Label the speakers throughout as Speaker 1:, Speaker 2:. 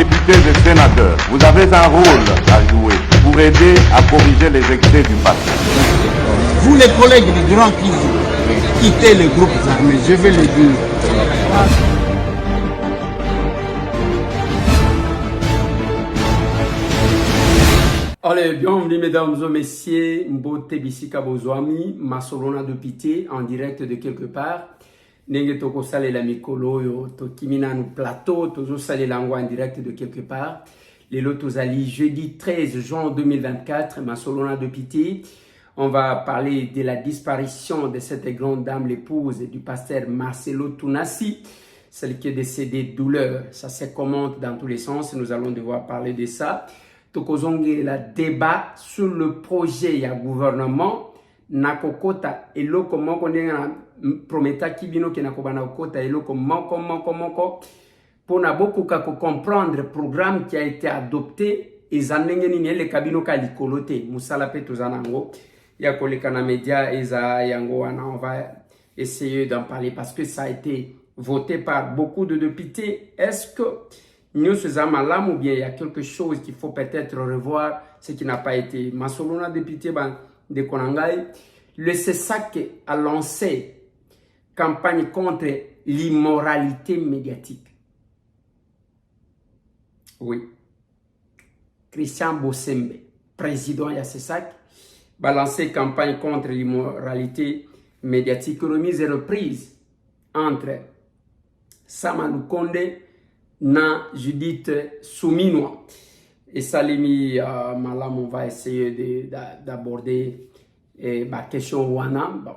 Speaker 1: députés et sénateurs, vous avez un rôle à jouer pour aider à corriger les excès du passé.
Speaker 2: Vous les collègues du Grand Kivu, quittez les groupes armés, je vais le dire.
Speaker 3: Allez, bienvenue mesdames et messieurs, Mbote Bisika Bozwami, Masolona de Pité, en direct de quelque part. Nenge toko sale la mikolo yo, to kimina no plateau, tozo sale langwa en direct de quelque part. Les lotos ali jeudi 13 juin 2024, Masolona de Pité. On va parler de la disparition de cette grande dame, l'épouse du pasteur Marcelo Tounassi, celle qui est décédée de douleur. Ça se commente dans tous les sens, nous allons devoir parler de ça. Tokozonge la débat sur le projet ya gouvernement nakokota eloko moko ndenga prometa kibino ke nakobana kokota eloko moko pona beaucoup ka comprendre programme qui a été adopté ezanenge nini ele kabino ka likolote musala pe tozanango ya koleka na média eza yango wana. On va essayer d'en parler parce que ça a été voté par beaucoup de députés. Est-ce que nous sommes là ou bien il y a quelque chose qu'il faut peut-être revoir, ce qui n'a pas été. Masolona député de Konangai, le CESAC a lancé campagne contre l'immoralité médiatique. Oui. Christian Bossembe, président de la CESAC, a lancé campagne contre l'immoralité médiatique, remise et reprise entre Samanou Konde na Judith Souminois. Et Salimi Malam, on va essayer d'aborder ma question wana. Bon,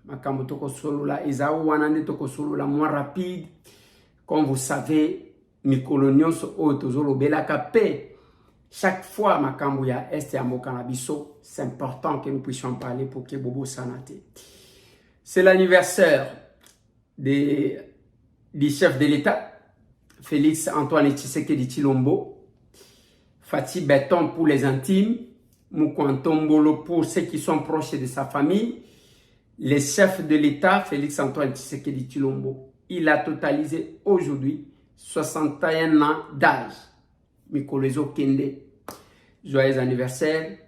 Speaker 3: makambo toko solo la Isao wana ne toko solo la moins rapide. Comme vous savez, mikolonion so otozolo bela kapé. Chaque fois makambo ya est ya mokanabiso, c'est important que nous puissions parler pour que Bobo sanate. C'est l'anniversaire du chef de l'État, Félix Antoine Tshisekedi Tshilombo, Fati Beton pour les intimes, Moukantombolo pour ceux qui sont proches de sa famille, le chef de l'État, Félix Antoine Tshisekedi Tshilombo. Il a totalisé aujourd'hui 61 ans d'âge. Mikolezo Kende, joyeux anniversaire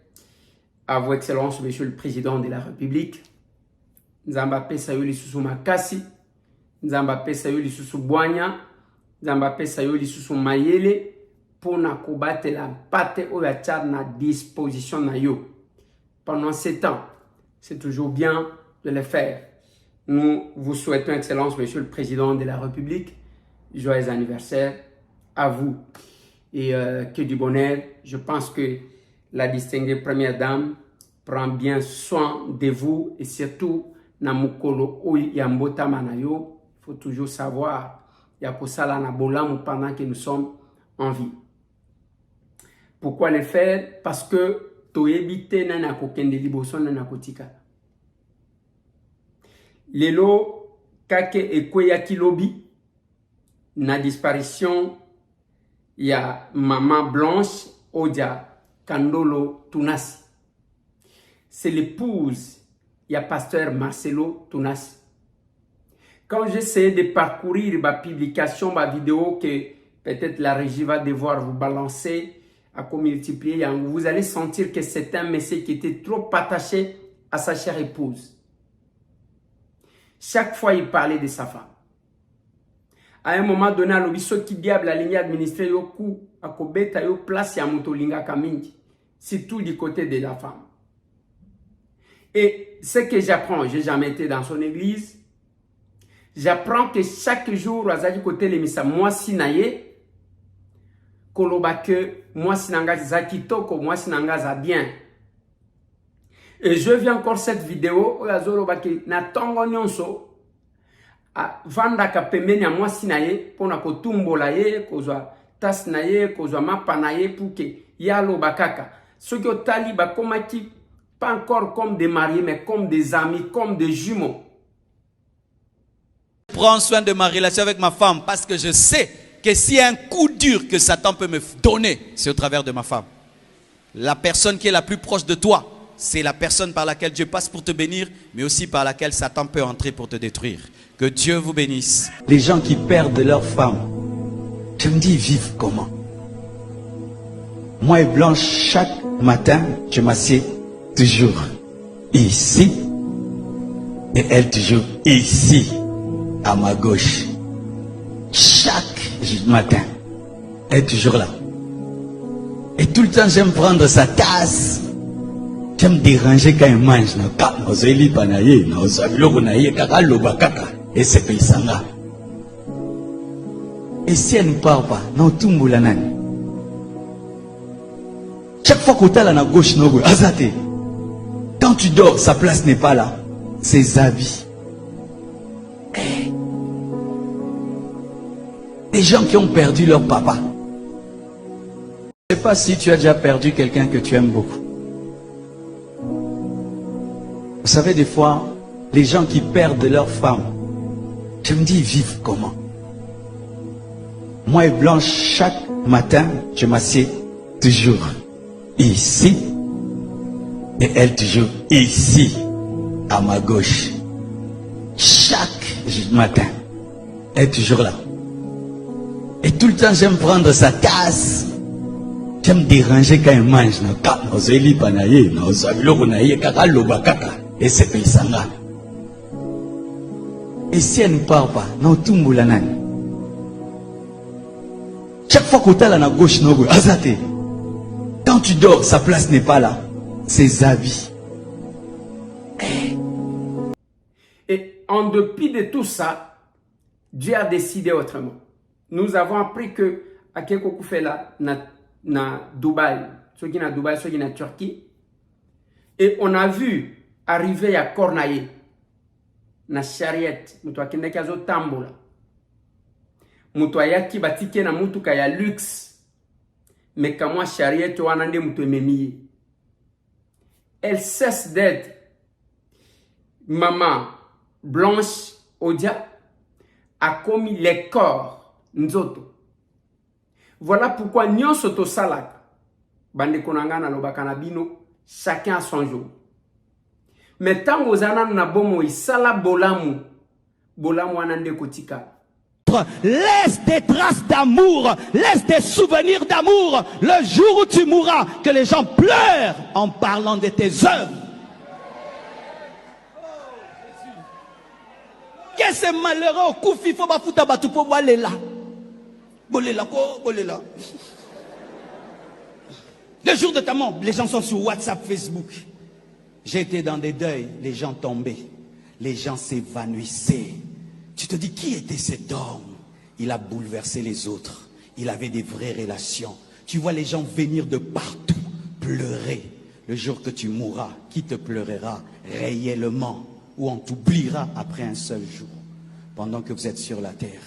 Speaker 3: à vos excellences, monsieur le président de la République. Nzambape Sayoli Susu Makasi, Nzambape Sayoli Susu Boanya, Nzambape Sayoli Susu Mayele, pour na kobattre la pate ou la tchad na disposition na yo. Pendant ces temps, c'est toujours bien de le faire. Nous vous souhaitons, excellence, monsieur le président de la République, joyeux anniversaire à vous. Et que du bonheur. Je pense que la distinguée première dame prend bien soin de vous et surtout na mukolo ou yambota manayo. Il faut toujours savoir yakosala na bolamu pendant que nous sommes en vie. Pourquoi le faire? Parce que toyebite nana kokende liboso nana kotika. Lelo kake ekweya kilobi na disparition. Il y a Maman Blanche Odia Kandolo Tounassi. C'est l'épouse, il y a pasteur Marcelo Tounassi. Quand j'essaie de parcourir ma publication, ma vidéo que peut-être la régie va devoir vous balancer à multiplier, vous allez sentir que c'est un monsieur qui était trop attaché à sa chère épouse. Chaque fois, il parlait de sa femme. À un moment donné, à l'obiso qui diable la ligne administrée yo coup à kobeta yo place ya motolinga kamingi, surtout du côté de la femme. Et ce que j'apprends, j'ai jamais été dans son église, j'apprends que chaque jour, azali côté les misa moi sinaye, koloba que moi sinanga za kitoko, moi sinanga za bien. Et je viens encore cette vidéo, azolo baki na tongo nyonso. Vanda ka pembeni ya mwasi na ye pona kotumbola ye kozwa tas na ye kozwa mapa na ye pour que yalo bakaka ceux qui otali bakomaki pas encore comme des mariés mais comme des amis, comme des jumeaux.
Speaker 4: Prends soin de ma relation avec ma femme parce que je sais que s'il y a un coup dur que Satan peut me donner, c'est au travers de ma femme. La personne qui est la plus proche de toi, c'est la personne par laquelle Dieu passe pour te bénir, mais aussi par laquelle Satan peut entrer pour te détruire. Que Dieu vous bénisse.
Speaker 2: Les gens qui perdent leur femme, je me dis, ils vivent comment?
Speaker 5: Moi et Blanche, chaque matin, je m'assieds toujours ici. Et elle toujours ici, à ma gauche. Chaque matin, elle est toujours là. Et tout le temps, j'aime prendre sa tasse. J'aime déranger quand elle mange. Et c'est Paysanga. Et si elle ne parle pas, non, tout le monde. Chaque fois que tu es à la gauche, quand tu dors, sa place n'est pas là. Ses habits. Des gens qui ont perdu leur papa. Je ne sais pas si tu as déjà perdu quelqu'un que tu aimes beaucoup. Vous savez, des fois, les gens qui perdent leur femme, je me dis, ils vivent comment? Moi et Blanche, chaque matin, je m'assieds toujours ici. Et elle toujours ici, à ma gauche. Chaque matin, elle est toujours là. Et tout le temps, j'aime prendre sa tasse. J'aime déranger quand elle mange. Et c'est Paysanga. Et si elle ne parle pas, non, tout le monde. Chaque fois que tu es à la gauche, quand tu dors, sa place n'est pas là. Ses habits.
Speaker 3: Et en dépit de tout ça, Dieu a décidé autrement. Nous avons appris que à Keko fait là, na Dubaï, ceux qui na Dubaï, ceux qui na Turquie, et on a vu arriver à Cornaillé, na Chariette, mutu akende kazo tambola, mutu ayaki batike na mutu kaya luxe, mais kamwa Chariette wanande mutu ememiye. Elle cesse d'être maman Blanche Odia a commis les corps nzoto. Voilà pourquoi nyon soto salak bande konangana lobaka bino, chacun a son jour. Mais tant aux anan na bomo isala bolamu anande kotika.
Speaker 6: Laisse des traces d'amour, laisse des souvenirs d'amour. Le jour où tu mourras, que les gens pleurent en parlant de tes œuvres. Qu'est-ce que c'est malheureux au koufi, faut pas foutre batou pour aller là. Bolela quoi, bolela. Le jour de ta mort, les gens sont sur WhatsApp, Facebook. J'étais dans des deuils, les gens tombaient, les gens s'évanouissaient. Tu te dis, qui était cet homme? Il a bouleversé les autres. Il avait des vraies relations. Tu vois les gens venir de partout, pleurer. Le jour que tu mourras, qui te pleurera réellement? Ou on t'oubliera après un seul jour? Pendant que vous êtes sur la terre,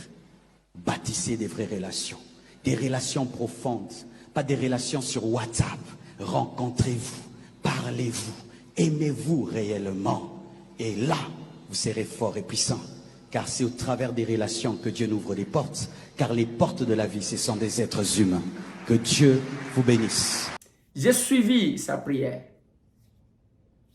Speaker 6: bâtissez des vraies relations. Des relations profondes. Pas des relations sur WhatsApp. Rencontrez-vous, parlez-vous, aimez-vous réellement. Et là, vous serez fort et puissant. Car c'est au travers des relations que Dieu ouvre les portes. Car les portes de la vie, ce sont des êtres humains. Que Dieu vous bénisse.
Speaker 3: J'ai suivi sa prière.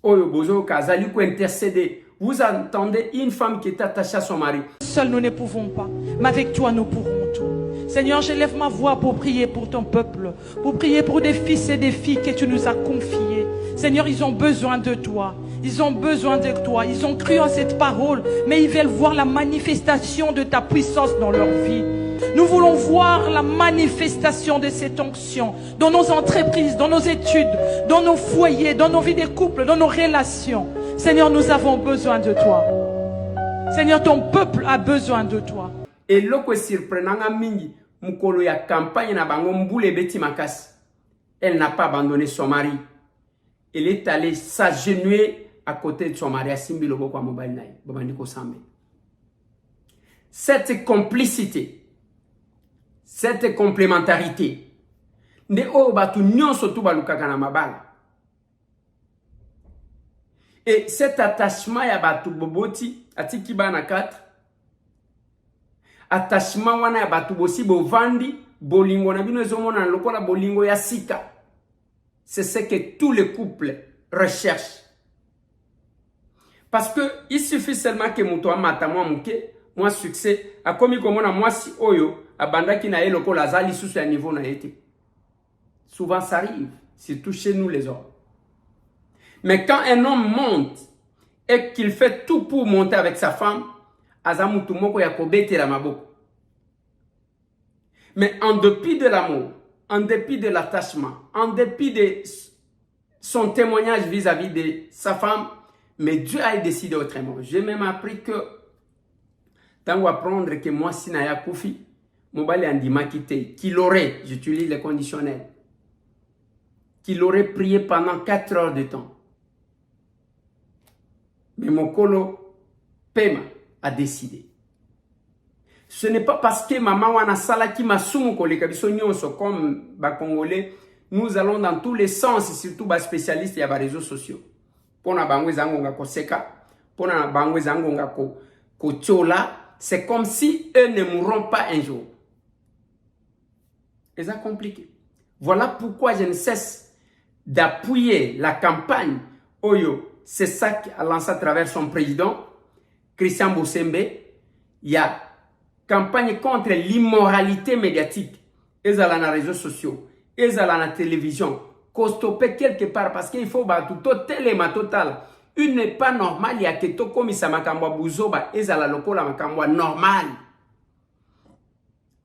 Speaker 3: Oyo bozo kazali ko intercéder. Vous entendez une femme qui est attachée à son mari.
Speaker 7: Seuls nous ne pouvons pas, mais avec toi nous pourrons tout. Seigneur, j'élève ma voix pour prier pour ton peuple, pour prier pour des fils et des filles que tu nous as confiés. Seigneur, ils ont besoin de toi. Ils ont besoin de toi. Ils ont cru en cette parole, mais ils veulent voir la manifestation de ta puissance dans leur vie. Nous voulons voir la manifestation de cette onction dans nos entreprises, dans nos études, dans nos foyers, dans nos vies de couple, dans nos relations. Seigneur, nous avons besoin de toi. Seigneur, ton peuple a besoin de toi.
Speaker 3: Et loko surprenant mingi, mukolo ya campagne na bango mbule beti makasi. Elle n'a pas abandonné son mari. Elle est allée s'agenouiller à côté de son mari à Simbi Loboko Mobile Nai, Babandiko Sambe. Cette complicité, cette complémentarité, ne o batu nyon sotu balukaka na mabala. Et cet attachement ya batu boboti atiki bana 4, attachement wana ya batu bosi bovandi bolingo na bino ezomona lokola bolingo ya sika. C'est ce que tous les couples recherchent. Parce que il suffit seulement que muto amata mwa muke, mwa succès, akomi komona mwasi oyo abandaki na ye lokola azali susu ya niveau na yete. Souvent ça arrive, surtout chez nous les hommes. Mais quand un homme monte et qu'il fait tout pour monter avec sa femme, mais en dépit de l'amour, en dépit de l'attachement, en dépit de son témoignage vis-à-vis de sa femme, mais Dieu a décidé autrement. J'ai même appris que, tant qu'on apprendre que moi, si Naya Koufi, Mobali Andima quitté, qu'il aurait, j'utilise les conditionnels, qu'il aurait prié pendant 4 heures de temps. Mais mon colo, Pema, a décidé. Ce n'est pas parce que maman wana sala qui m'a soumou comme ba Congolais, nous allons dans tous les sens, surtout les spécialistes et les réseaux sociaux. Pona bangwe zangonga ko seka, pona bangwe zangonga ko tchola, c'est comme si eux ne mourront pas un jour. Et c'est compliqué. Voilà pourquoi je ne cesse d'appuyer la campagne Oyo. C'est ça qu'a lancé à travers son président, Christian Bosembe. Il y a campagne contre l'immoralité médiatique. Ils ont les réseaux sociaux, ils ont la télévision, qu'on stoppe quelque part parce qu'il faut tout téléma total. Il n'est pas normal, il y a que tout comme ça makamba buzoba, ils ont la lokola makamba normal.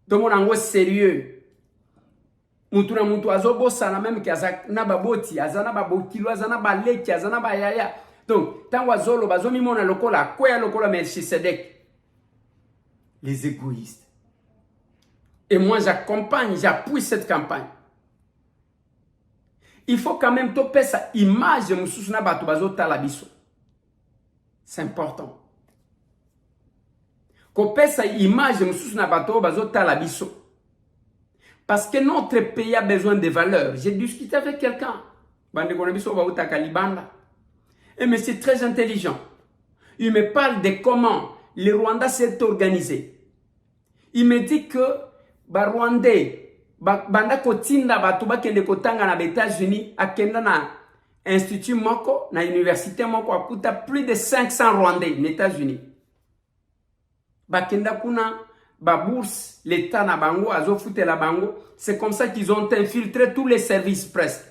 Speaker 3: Donc on est sérieux. Mutuna mutu azobo sana même kiazak na baboti azana babokilo azana baleki azana bayaya. Donc tango azolo bazomi mona lokola koya lokola Melchisedek. Les égoïstes. Et moi j'accompagne, j'appuie cette campagne. Il faut quand même topé sa image mususuna batu bazota la biso. C'est important. Kopé sa image mususuna batu bazota la biso. Parce que notre pays a besoin de valeurs. J'ai discuté avec quelqu'un. Et mais c'est très intelligent. Il me parle de comment le Rwanda s'est organisé. Il me dit que les Rwandais, banda kotinda batuba kende kotanga na États-Unis, akenda na institut moko, na université moko akuta plus de 500 Rwandais aux États-Unis. Bakenda kuna ba bourse, l'État na bango, azo fute la bango. C'est comme ça qu'ils ont infiltré tous les services presque.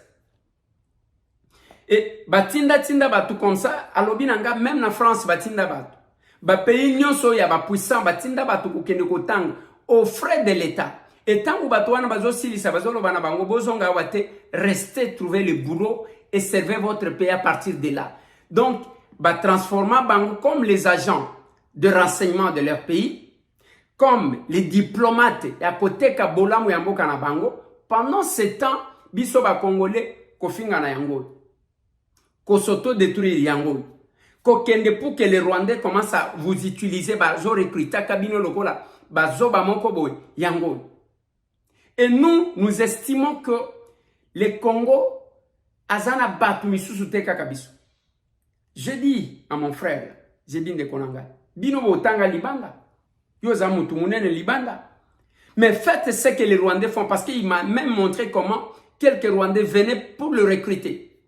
Speaker 3: Et batinda tinda batu comme ça, alobinanga même na France batinda batu. Ba pays nyonso ya ba puissant batinda batu kokende kotanga aux frais de l'État. Et tant que batu wana bazo silisa bazo lobana bango bozonga wate, restez trouver le boulot et servez votre pays à partir de là. Donc ba transforma bango comme les agents de renseignement de leur pays. Comme les diplomates, pendant ce temps, biso ba Congolais, kofinga na yango, ko s'auto-détruire yango, ko kende pour que les Rwandais commencent à vous utiliser, bazo recruter kabino lokola, bazo ba moko boy yango. Et nous estimons que le Congo azana batu misusu teka kabiso. Je dis à mon frère, Zebin de Konanga, bino botanga libanga. Mais faites ce que les Rwandais font parce qu'il m'a même montré comment quelques Rwandais venaient pour le recruter.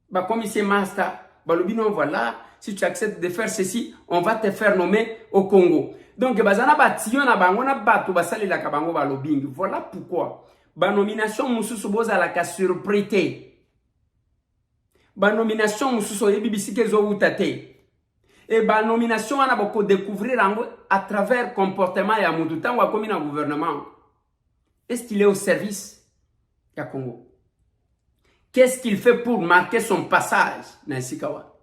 Speaker 3: Bah, comme ici, Master, Balobino, voilà, si tu acceptes de faire ceci, on va te faire nommer au Congo. Donc, voilà pourquoi. Ba nomination mususu boza la ka surprise. Ba nomination mususu yebibisi kezo utate. Et la nomination, on a beaucoup découvrir à travers le comportement et à mon temps, on a commis dans le gouvernement. Est-ce qu'il est au service du Congo? Qu'est-ce qu'il fait pour marquer son passage dans Sikawa?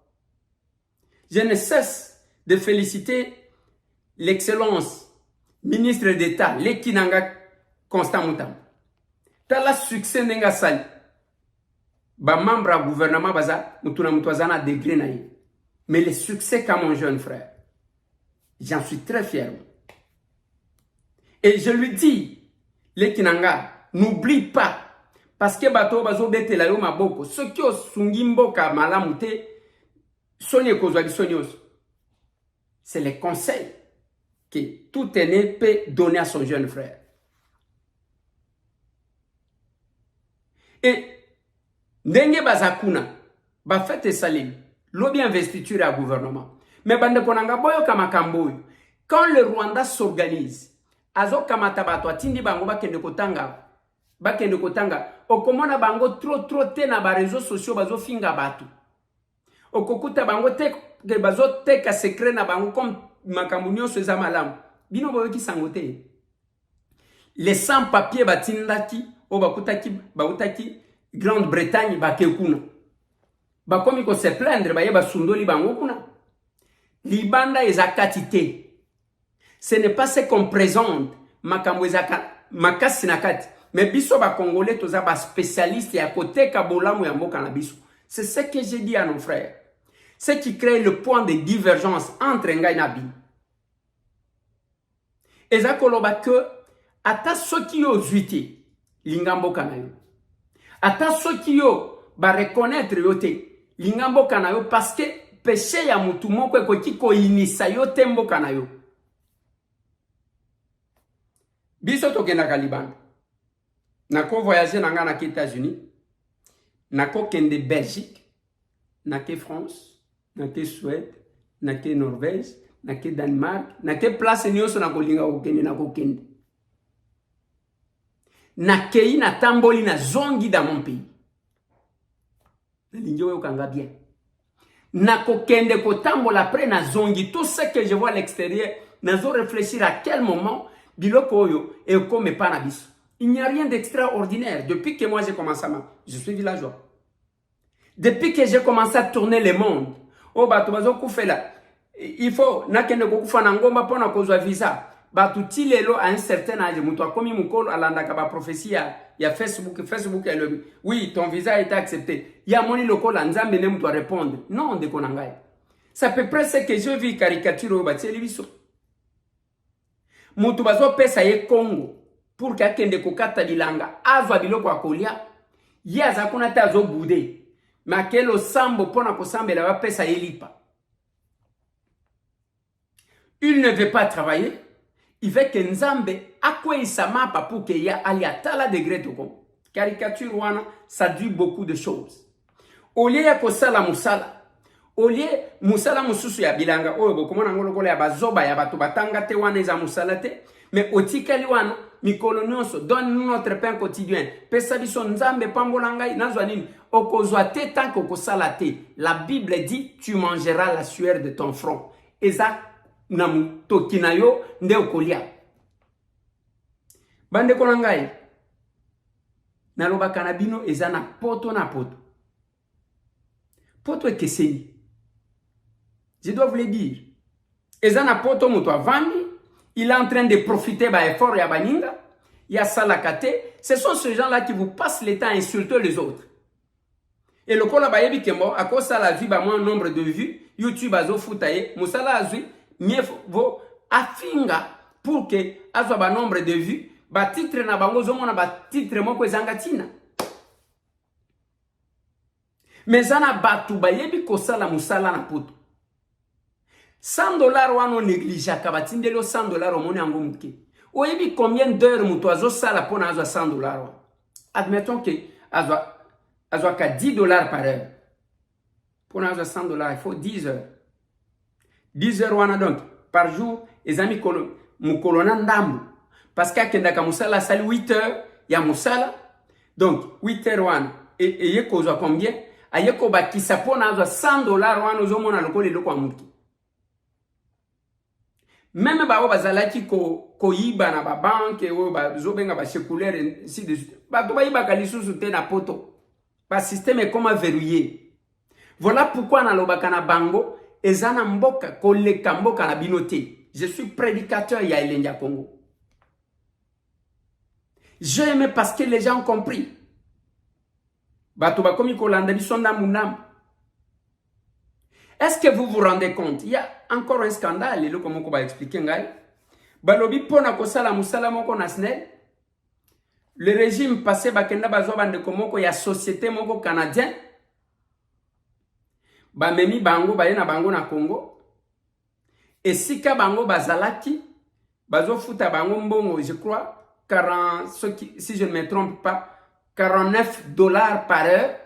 Speaker 3: Je ne cesse de féliciter l'excellence ministre d'État, Lekinanga Constant Moutam. T'as le succès n'enga sali. Ba membre du gouvernement baza, mutuna mutwazana degré naïe. Mais le succès qu'a mon jeune frère, j'en suis très fier. Et je lui dis, les Kinanga, n'oublie pas, parce que bato bazo bete la yo maboko, ce qui ont sungimboka malamute, sonye kozwali sonyos. C'est le conseil que tout aîné peut donner à son jeune frère. Et ndenge bazakuna, ba fete salim. L'objet investiture à gouvernement. Mais bande konanga boyo kamakamboyo. Quand le Rwanda s'organise, azo kamatabato atindi bango bakende kotanga bakende kotanga okomona bango trop te na ba réseaux sociaux bazo finga batu okokuta bango te ke bazo teka secret na bango comme makambo nyonso eza malamu bino boyoki sango te les sans papiers batindaki o bakutaki Grande-Bretagne bakekuna bakomi ko se plaindre baye basundoli bango kuna libanda ezakati te. Ce n'est pas ce qu'on présente makambo ezaka makasi nakati mais biso ba congolais toza ba spécialiste ya côté kabolamu ya mboka na biso. C'est ce que j'ai dit à nos frères. Ce qui crée le point de divergence entre ngai na bi. Ezakoloba que ata soki yo zuiti lingambo kanayo. Ata soki yo ba reconnaître yo te lingambo kanayo parce que péché ya mutu moko ekoti ko inisa yo te mboka na yo. Biso tokenda kalibanda. Nako voyager nanga na États-Unis. Nako kende Belgique. Nake France. Nake Suède. Nake Norvège. Nake Danemark. Nake place nyonso nako linga kokende nako kende. Nakei na tamboli na zongi dans mon pays. Nalingi oyo kanga bien. Nako kende ko tambola après na zongi. Tout ce que je vois à l'extérieur, nazo réfléchir à quel moment biloko oyo et comme panabis. Il n'y a rien d'extraordinaire depuis que moi j'ai commencé je suis villageois. Depuis que j'ai commencé à tourner le monde, oh bato bazo kufela. Il faut nakende ko kufana ngomba pona kozwa visa. Batu tilelo à un certain âge muto akomi mukolo alanda ka ba prophétie ya Facebook elle oui, ton visa a été accepté. Ya moni lokola nzambe ne muto répondre. Non de konangai. Ça peut presque que je vis caricature au batieli biso. Mutu bazo pesa ye Congo pour que akende kokata bilanga azwa biloko akolia ye azakuna te azo bude makelo sambo pona kosambela ba pesa ye lipa. Il ne veut pas travailler, il veut que nzambe akwesa mapa pour que ya ali atala degré toko. Caricature wana ça dit beaucoup de choses. Au lieu ya kosala musala olie musala mususu ya bilanga oyo bokomona ngolo kola ya bazoba ya batu batanga te wana eza musala te mais otikali wana mikolo nyonso donne nous notre pain quotidien pesa biso nzambe pambola ngai nazwa nini okozwa te tant que okosala te. La Bible dit tu mangeras la sueur de ton front eza na mutoki na yo nde okolia. Bande kona ngai nalobaka na bino eza na poto poto ekeseni. Je dois vous le dire. Ezana poto muto avandi, il est en train de profiter ba effort ya baninga, ya salakate. Ce sont ces gens-là qui vous passent le temps à insulter les autres. Et le kola ba yebi kembo akosa la vie ba moins nombre de vues, YouTube azo futaye, musala azui, mieux vaut afinga pour que azo ba nombre de vues, ba titre na bango zo mona ba titre moko ezanga tina. Mais zana batu ba yebi kosala musala na poto. $100 wano négligea batindelo $100 omoni yango muke. Oyebi combien d'heures muto azo sala pona azwa $100 wa. Admettons que azwa ka $10 par heure. Pona azwa $100, il faut 10 heures. 10 heures wana donc par jour ezami mukolona ndambu. Parce que akenda ka musala sali 8 heures ya musala. Donc 8 heures wana et yeko zwa combien? Ayeko bakisa pona azwa $100 wana ozomona lokole loko amuki. Même ba bazalaki ko yiba na ba banque o ba zobenga ba séculaire ainsi de suite. Ba to ba yiba kalisusu te na poto. Ba système est comme verrouillé. Voilà pourquoi na lobaka na bango ezana mboka koleka mboka na binoté. Je suis prédicateur ya Elendia Congo. J'ai aimé parce que les gens ont compris. Ba to ba komi ko landa bisonda munam. Est-ce que vous vous rendez compte? Il y a encore un scandale, et comme on va expliquer. Balobi pona kosala musala moko na SNEL. Le régime passé bakenda bazo bande komoko ya société moko canadien. Ba memi bango ba na bango na Congo. Et sika bango bazalaki bazo futa bango mbongo, je crois 40, si je ne me trompe pas, $49 par heure.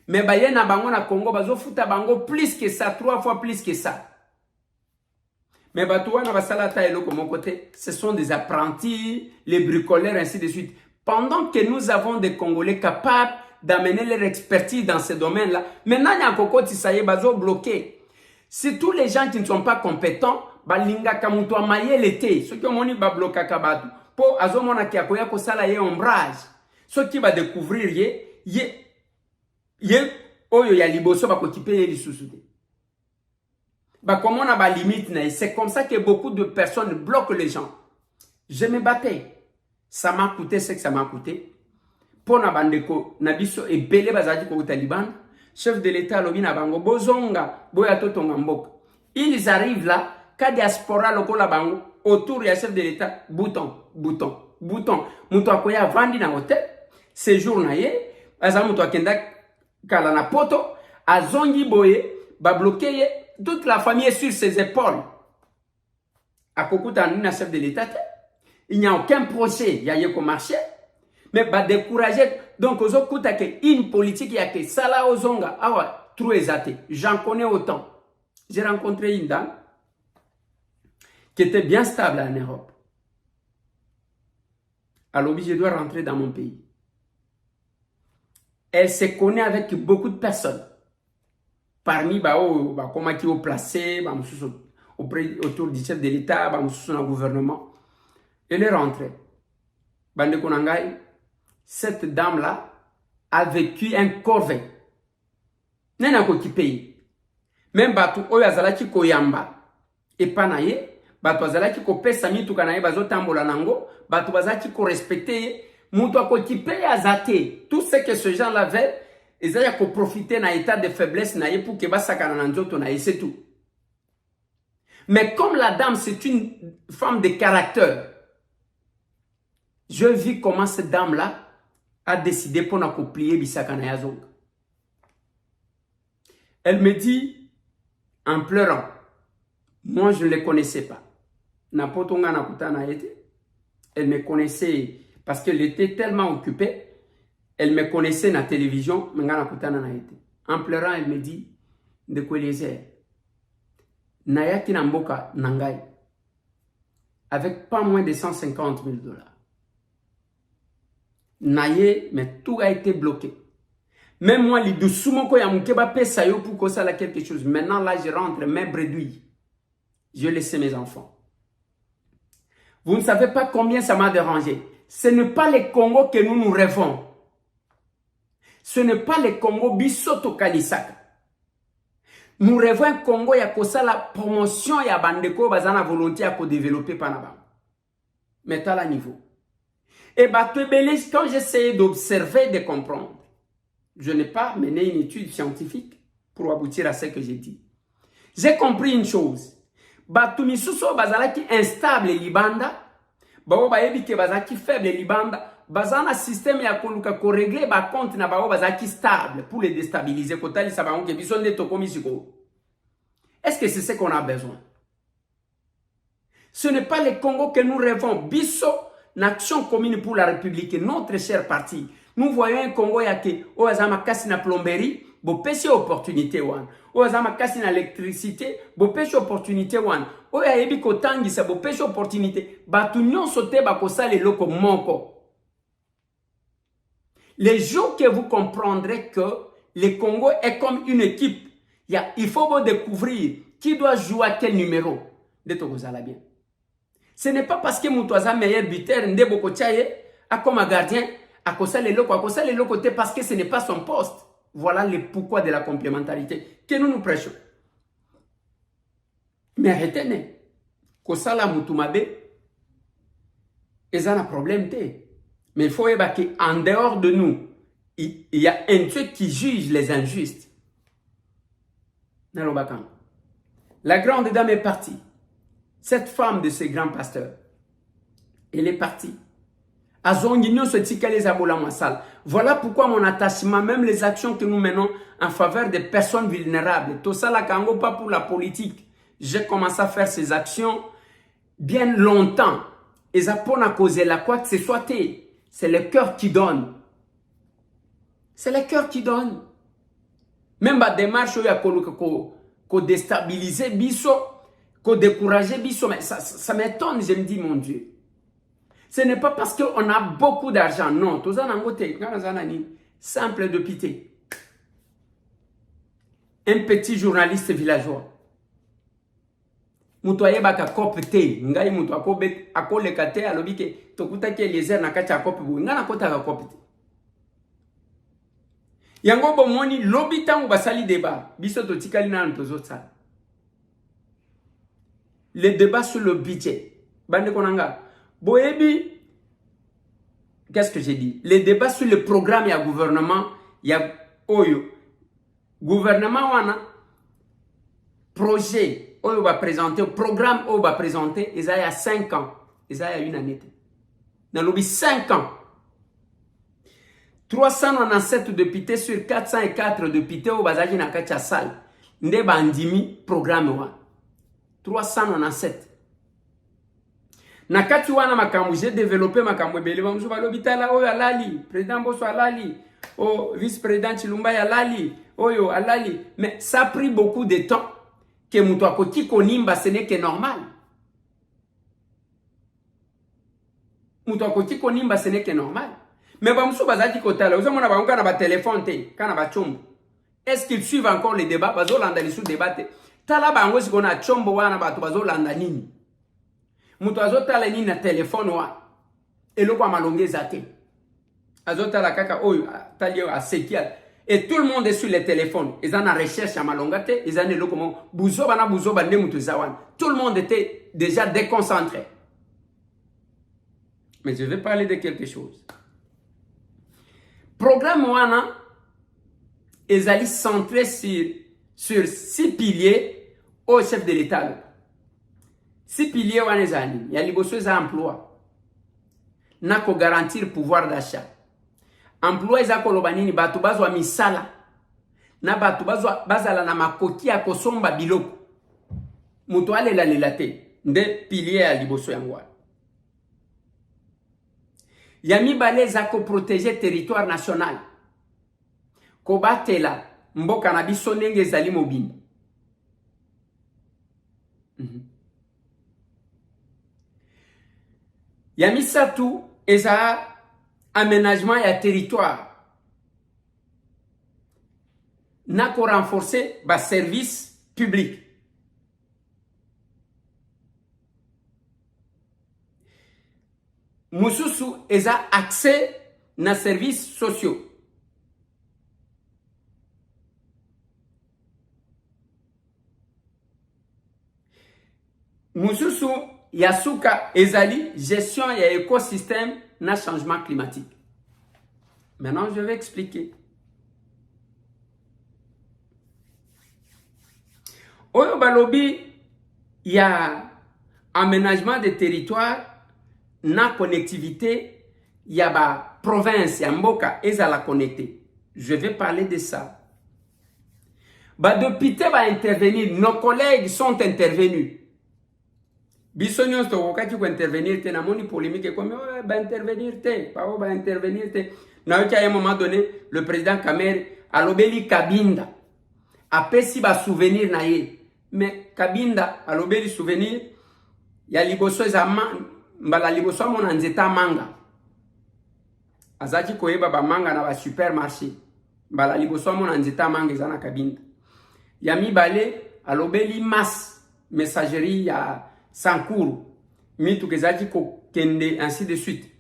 Speaker 3: Mais baye na bango na Congo bazo futa bango plus que ça, 3 fois plus que ça. Mais batouana basala ta eloko mon côté, ce sont des apprentis, les bricoleurs ainsi de suite. Pendant que nous avons des Congolais capables d'amener leur expertise dans ce domaine-là, maintenant, il y a un coco qui s'est bloqué. Si tous les gens qui ne sont pas compétents, balinga kamuto amaye l'été, ceux qui ont moni ba bloquer kabatu, pour azomona ki akoya ko sala ye ombrage, ceux qui va découvrir ye oyo ya liboso ba ko kipe ye lisusude. Bah comme on a ba limite, c'est comme ça que beaucoup de personnes bloquent les gens. Je me battais. Ça m'a coûté ce que ça m'a coûté. Pour na bandeko, na biso et belé bazadi ko Taliban, chef de l'État lobi na bango bozonga boya totonga mbok. Ils arrivent là, ka diaspora loko la bango autour du chef de l'État, bouton. Muto akoya vandi na hotel, séjour na ye, aza muto akenda kala na poto, azongi boye, ba bloqué ye. Toute la famille est sur ses épaules. À Kokuta, nous, chef de l'État, il n'y a aucun procès, il y a eu comme marché. Mais bah décourager, donc aux autres, une politique, il y a que Sala Ozonga, ah ouais, trop exaté. J'en connais autant. J'ai rencontré une dame qui était bien stable en Europe. Alors, je dois rentrer dans mon pays. Elle se connaît avec beaucoup de personnes. Parmi comment qui ont placé autour du chef de l'État, le gouvernement. Elle est rentrée. Bande Konangai, cette dame-là a vécu un corvée. Nena ko ki pays. Même batu oyo azalaki koyamba. Et panaye, batu azalaki ko pesa mitu kanaye bazo tambola nango, batu bazaki ko respecter, mutu akokipe azate. Tout ce que ce gens-là veulent, ils ont profité d'un état de faiblesse pour que c'est tout. Mais comme la dame, c'est une femme de caractère, je vis comment cette dame-là a décidé pour nous plier Bissaka Nayazong. Elle me dit, en pleurant, moi je ne les connaissais pas. Elle me connaissait parce qu'elle était tellement occupée. Elle me connaissait dans la télévision, en pleurant, elle me dit, de quoi les airs, Nayaki Namboka Nangai, avec pas moins de 150 000 $. Naye, mais tout a été bloqué. Même moi, les deux soumoko ya mukeba pesa yo pour que ça la quelque chose. Maintenant, là, je rentre, mes bredouilles. Je laisse mes enfants. Vous ne savez pas combien ça m'a dérangé. Ce n'est pas le Congo que nous rêvons. Ce n'est pas le Congo bisoto kalisaka. Nous rêvons un Congo ya kosa la promotion ya bandeko bazana volonté à développer panaba. Mais à la niveau. Et quand j'essayais d'observer, de comprendre, je n'ai pas mené une étude scientifique pour aboutir à ce que j'ai dit. J'ai compris une chose. Batumi suso bazala ki instable libanda, bao baebi ke bazala ki faible libanda. Bazana système ya koluka ko régler ba compte na bao bazaki stable pour les déstabiliser kotali sabaon ke biso nde tokomi siko. Est-ce que c'est ce qu'on a besoin? Ce n'est pas le Congo que nous rêvons. Biso, l'action commune pour la République, notre cher parti. Nous voyons un Congo yake o azama kasi na plomberie, bo pesi opportunité wan. O azama kasi na électricité, bo pesi opportunité wan. O ya yebi kotangi sa bo pesi opportunité. Batu nyonso te ba kosala loko moko. Les jours que vous comprendrez que le Congo est comme une équipe, il faut vous découvrir qui doit jouer à quel numéro. De tout ça bien. Ce n'est pas parce que Moutouaza meilleur buteur, Ndebo Tchaye, a comme un gardien, à cause les locaux, parce que ce n'est pas son poste. Voilà le pourquoi de la complémentarité que nous prêchons. Mais retenez, Kosala Moutumabe, ils ont un problème. Mais il faut qu'en dehors de nous, il y a un Dieu qui juge les injustes. La grande dame est partie. Cette femme de ce grand pasteur, elle est partie. Voilà pourquoi mon attachement, même les actions que nous menons en faveur des personnes vulnérables, tout ça, là, pas pour la politique. J'ai commencé à faire ces actions bien longtemps. Et ça pour causer la quoi que ce soit, c'est le cœur qui donne. C'est le cœur qui donne. Même la démarche, il y a qu'on déstabiliser biso, qu'on décourager biso, mais ça m'étonne, je me dis, mon Dieu. Ce n'est pas parce qu'on a beaucoup d'argent. Non. Simple député. Un petit journaliste villageois. Mutu ayebaka kope te. Ngai mutu akoleka te alobi ke tokutaki Eliezer na kati ya kope boye. Nga nakotaka kope te. Yango bomoni lobi tango basali débat. Biso totikali nanu tozosala. Les débats sur le budget. Bande konanga. Boyebi. Qu'est-ce que j'ai dit? Les débats sur le programme ya gouvernement. Ya oyo. Gouvernement wana. Projet. Oyo va présenter. Programme oyo va présenter. Ils a 5 ans. Ils a 1 année. Dans l'obi 5 ans. 397 députés sur 404 députés au bazaki na kacha salle. Nde bandimi programme wa. 397. Na kati wana makambu j'ai développé makambu ebele bamusu balobitala oyo alali, président Bosso alali, o vice-président Chilumba alali, oyo alali, mais ça a pris beaucoup de temps que mutu akoti konimba ce n'est que normal. Mutu akoti konimba ce n'est que normal. Mais bamusu bazaki kotala, ozo mona bango na ba téléphone te, kana ba chombo. Est-ce qu'ils suivent encore les débats? Bazo landa lisu débat te. Tala bango sikona chombo wana batu bazo landa nini? Mutu azotala nini na téléphone wa? Eloko amalongeza te. Azotala kaka oyo talio asekia. Et tout le monde est sur les téléphones. Ils en recherche à malongate, ils en est là comme buzoba na buzoba ne mutu zawan. Tout le monde était déjà déconcentré. Mais je vais parler de quelque chose. Programme wana ils allaient centrer sur 6 piliers au chef de l'État. 6 piliers wana ezali. Il y a liboso za emploi. Na ko garantir pouvoir d'achat. Emploi eza koloba nini batu bazwa misala. Na batu bazala na makoki ya kosomba biloko. Mutu alela lelate. Nde pilier ya liboso yango. Yami bale za ko protéger territoire national. Ko batela mboka na biso ndenge ezali mobimba. Yami satu eza aménagement ya territoire. Na ko renforcer ba service public. Mususu eza accès na services sociaux. Mususu yasuka ezali gestion ya écosystème na changement climatique. Maintenant, je vais expliquer. Oyo balobi ya aménagement des territoires na connectivité ya ba province ya mboka ezala connecté. Je vais parler de ça. Ba député va intervenir, nos collègues sont intervenus. Bisognos to wakati ko intervenir te na moni polémique comme ba intervenir te, pa ba intervenir te. Na à un moment donné, le président Kamer alobeli Kabinda apesi ba souvenir na ye. Mais Kabinda alobeli souvenir ya liboso ezama mbala liboso mona nzeta manga. Azaki koyeba ba manga na ba supermarché. Mbala liboso mona nzeta manga ezana Kabinda. Ya mibale alobeli mas messagerie ya Sankuru. Mitu kezaki ko kende ainsi de suite.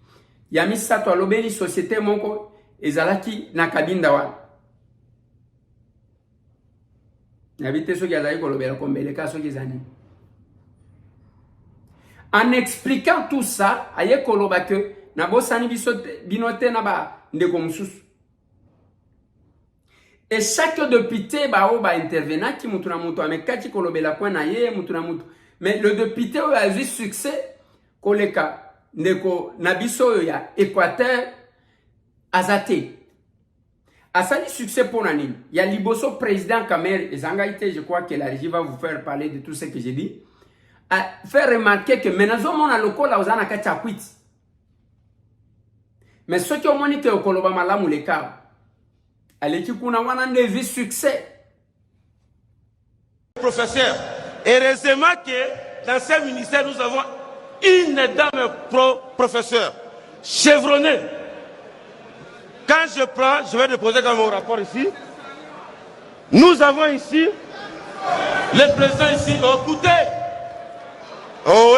Speaker 3: Yami sato alobeli société moko ezalaki na Kabinda wa. Nabite soki azali kolobela kombeleka soki ezani. En expliquant tout ça, aye koloba que na bosani binote na ba ndeko mususu. Et chaque député ba intervenant qui mutu na mutu amekati kolobela kwa na ye mutu na mutu. Mais le député a eu succès koleka ndeko nabiso ya Équateur azate. Asali succès pour nani. Il y a liboso président Kamer et Zangaïté, je crois que la régie va vous faire parler de tout ce que j'ai dit. A fait remarquer que maintenant mon aloko la ozana kacha kwit. Mais ce qui ont monique au koloba malamu le cas. Allez tu kuna wana ndevi succès.
Speaker 8: Professeur, heureusement que dans ce ministère nous avons une dame professeur chevronnée. Quand je vais déposer dans mon rapport ici, nous avons ici le président ici.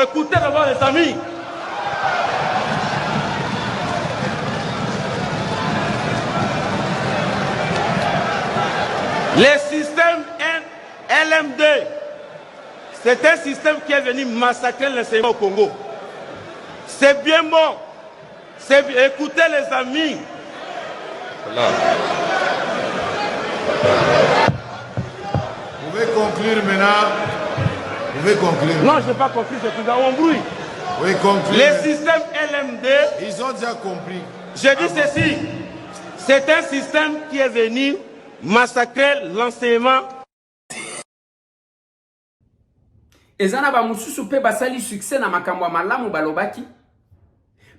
Speaker 8: Écoutez d'abord les amis. Le système LMD, c'est un système qui est venu massacrer l'enseignement au Congo. C'est bien bon. Écoutez les amis. Voilà.
Speaker 9: Vous pouvez conclure maintenant. Vous pouvez conclure.
Speaker 8: Non, je n'ai pas compris, c'est plus un bruit.
Speaker 9: Oui, conclure.
Speaker 8: Le système LMD.
Speaker 9: Ils ont déjà compris.
Speaker 8: Je dis ceci. C'est un système qui est venu massacrer l'enseignement.
Speaker 3: Ezana ba mususu pe basali succès na makambo malamu balobaki.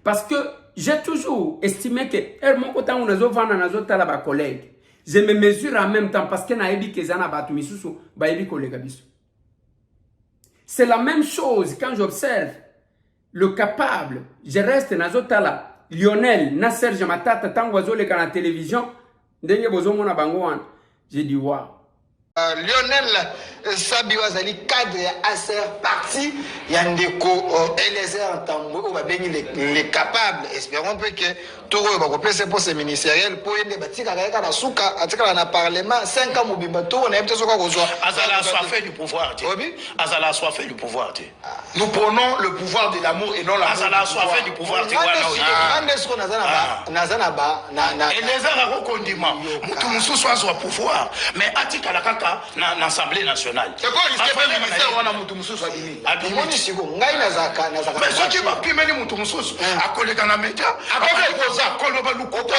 Speaker 3: Parce que j'ai toujours estimé que mon côté on a vana na zotala ba collègue. Je me mesure en même temps parce que na ebi kezana ba misusu ba ebi collègue biso. C'est la même chose quand j'observe le capable, je reste na zotala Lionel na Serge Matata tango azoleka na télévision ndenge bozomona bango wana. J'ai dit waouh.
Speaker 10: Lionel Sabi Wazali cadre ASR parti Yandeko Eliezer Ntambo les capables. Espérons que tout le monde va se poser ministériel pour aider Batika na Souka atika na parlement 5 ans mobimba tout on a peut-être quoi reçoit
Speaker 11: Azala soit fait du pouvoir. Azala soit fait du pouvoir. Nous prenons le pouvoir de l'amour et non la Azala soit fait du pouvoir. Eliezer a recondiment mutu mususu azwa pouvoir mais atika la kaka na l'Assemblée nationale.
Speaker 10: C'est quoi risque de ministère wana mutu mususu abimi. Abimi siko ngai na zaka.
Speaker 11: Mais ce qui va primer mutu mususu akoleka na média akoza koloba lukoza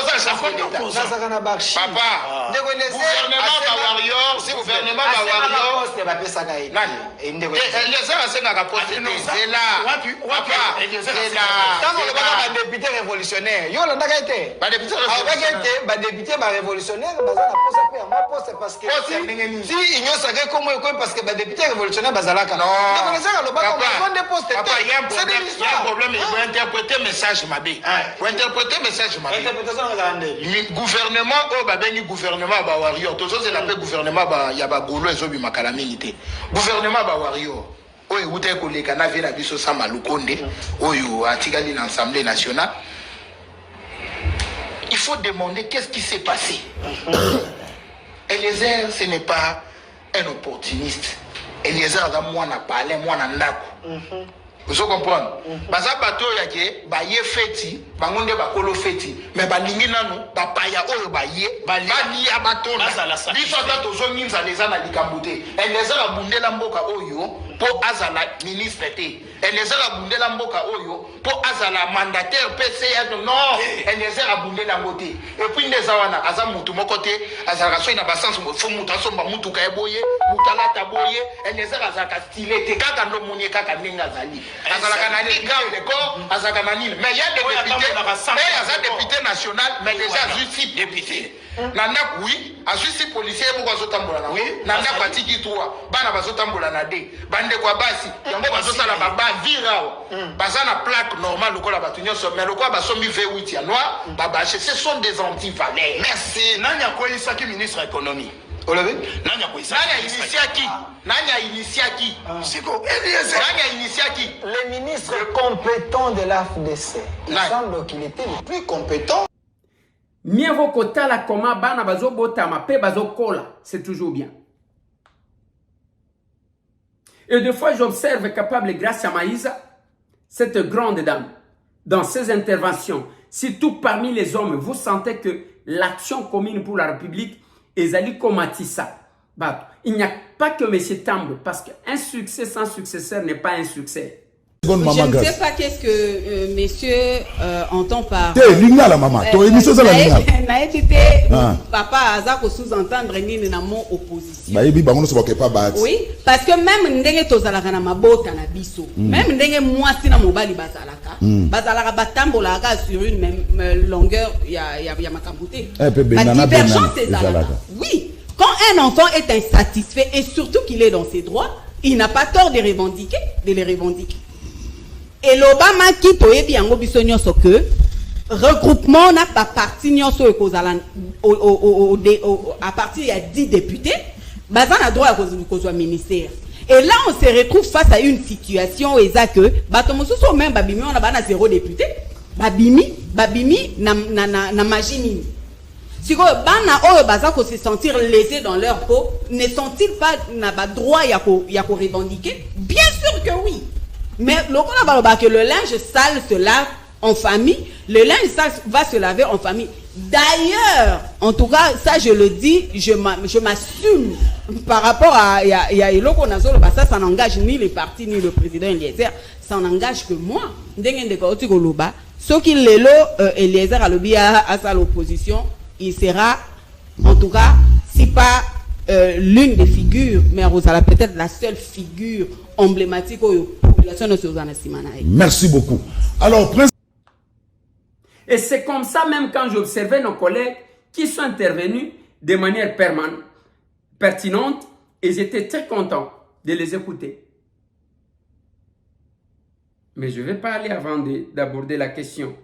Speaker 10: nazaka na bakshi.
Speaker 11: Papa. Gouvernement ba warrior, si gouvernement ba warrior
Speaker 10: poste ba pesa ngai.
Speaker 11: Ndeko. Les gens asenga ka poste c'est là. Papa. C'est là.
Speaker 10: Tant le ba député révolutionnaire. Yo landaka été.
Speaker 11: Ba député révolutionnaire.
Speaker 10: Ba député ba révolutionnaire bazana poste pe ma poste parce que si il y a ça comme parce que les députés révolutionnaires bazalaka non il y a un
Speaker 11: problème il faut interpréter message mabé pour interpréter message mabé gouvernement au babengi gouvernement ba warrior to c'est la paix gouvernement ba ya ba golo ezobi makala mingi gouvernement ba warrior oyo uta koleka na vela biso sa malukonde oyo atikali na l'Assemblée nationale. Il faut demander qu'est-ce qui s'est passé. Eliezer, ce n'est pas un opportuniste. Eliezer, moi, n'a parlé, moi, n'a pas. Vous comprenez? Baza bato yake ba ye feti, bangonde ba kolo feti, mais ba lingi nanu ba paya oyo ba ye, ba li abato na. Biso tato zo nginza leza na likambote. Eliezer abundela mboka oyo po azala ministre te. Eliezer abundela mboka oyo po azala mandataire PCA non. Eliezer abundela ngote. Et puis ndeza wana aza mutu moko te, azala so ina basanso fo mutu asomba mutu ka eboye, mutala taboye, Eliezer azaka stylé te kaka ndo munye kaka ndinga zali. Azalaka na liga le azalaka na nini. Mais il y a des députés, mais député national, mais déjà justice député. Nanda oui, a justice policier pour azotambola na oui, nanda patiki toi, bana bazotambola na de, bande kwa basi, yango bazosala baba virao. Bazana plaque normale lokola batunyo so, mais lokola basombi V8 ya noir, baba ce sont des anti-valeurs.
Speaker 10: Merci.
Speaker 11: Nanya ko isaki ministre économie. Nanya initiaki. Siko Eliezer. Nanya initiaki.
Speaker 10: Le ministre compétent de l'AFDC. Il semble qu'il était le plus compétent.
Speaker 3: Mieux vaut kota la koma bana bazo botama pe bazo kola, c'est toujours bien. Et des fois j'observe capable grâce à Maïsa, cette grande dame, dans ses interventions, surtout parmi les hommes, vous sentez que l'action commune pour la République Ezali Komatissa. Il n'y a pas que M. Tambo, parce qu'un succès sans successeur n'est pas un succès.
Speaker 12: Je ne sais pas qu'est-ce que monsieur entend par... Papa Azako sous-entendre ni na mon opposition. Oui, parce que même ndenge tozalaka na mabota na biso, même ndenge mwasi na mobali bazalaka, bazalaka batambola sur une même longueur ya makambote. La divergence est là. Oui, quand un enfant est insatisfait et surtout qu'il est dans ses droits, il n'a pas tort de revendiquer, de les revendiquer. Et l'Obama qui toye bien biso nyonso que regroupement n'a pas parti nyonso à partir il y a 10 députés, bazan a droit à cause ministère. Et là on se retrouve face à une situation eza que batomosuso même babimi on a bana 0 député, babimi na machine. Si bana oyo baza ko se sentir lésés dans leur peau, ne sont-ils pas na ba droit ya ko revendiquer? Bien sûr que oui. Mais que le linge sale se lave en famille, le linge sale va se laver en famille. D'ailleurs, en tout cas, ça je le dis, je m'assume par rapport à ça n'engage ni les partis ni le président Eliezer, ça n'engage que moi. Ce qui Eliezer a lobby à l'opposition, il sera en tout cas, si pas l'une des figures, mais Rosala peut-être la seule figure emblématique aux populations de
Speaker 13: Merci beaucoup. Alors,
Speaker 3: et c'est comme ça même quand j'observais nos collègues qui sont intervenus de manière pertinente et j'étais très content de les écouter. Mais je vais parler avant d'aborder la question.